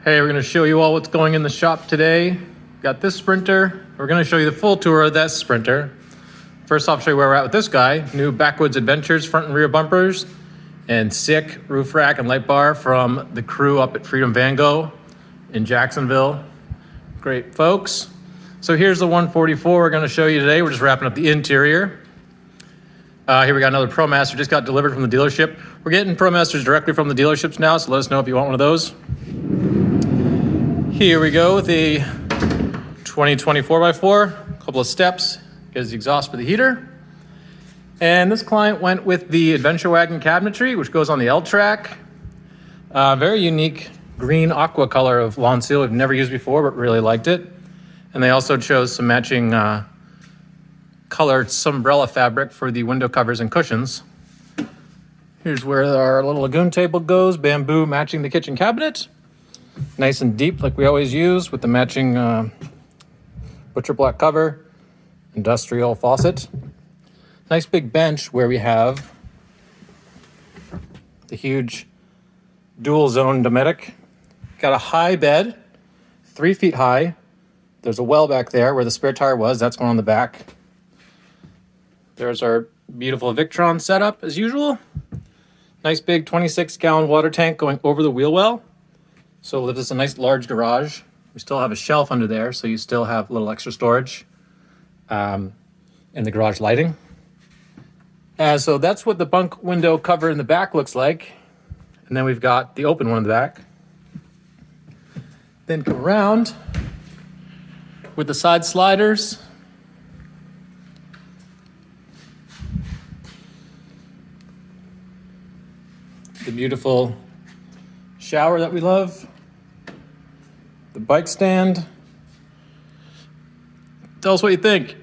Hey, we're going to show you all what's going in the shop today. Got this Sprinter. We're going to show you the full tour of that Sprinter. First off, show you where we're at with this guy. New Backwoods Adventures front and rear bumpers and sick roof rack and light bar from the crew up at Freedom Van Gogh in Jacksonville. Great folks. So here's the 144 we're going to show you today. We're just wrapping up the interior. Here we got another ProMaster, just got delivered from the dealership. We're getting ProMasters directly from the dealerships now, so let us know if you want one of those. Here we go with the 2024 by 4 a couple of steps, gives the exhaust for the heater. And this client went with the Adventure Wagon cabinetry, which goes on the L-track. Very unique green aqua color of lawn seal we've never used before, but really liked it. And they also chose some matching colored Sunbrella fabric for the window covers and cushions. Here's where our little lagoon table goes, bamboo matching the kitchen cabinet. Nice and deep like we always use with the matching butcher block cover, industrial faucet. Nice big bench where we have the huge dual zone Dometic. Got a high bed, 3 feet high. There's a well back there where the spare tire was. That's going on the back. There's our beautiful Victron setup as usual. Nice big 26-gallon water tank going over the wheel well. So this is a nice large garage. We still have a shelf under there, so you still have a little extra storage in the garage lighting. So that's what the bunk window cover in the back looks like. And then we've got the open one in the back. Then come around with the side sliders. The beautiful shower that we love. The bike stand. Tell us what you think.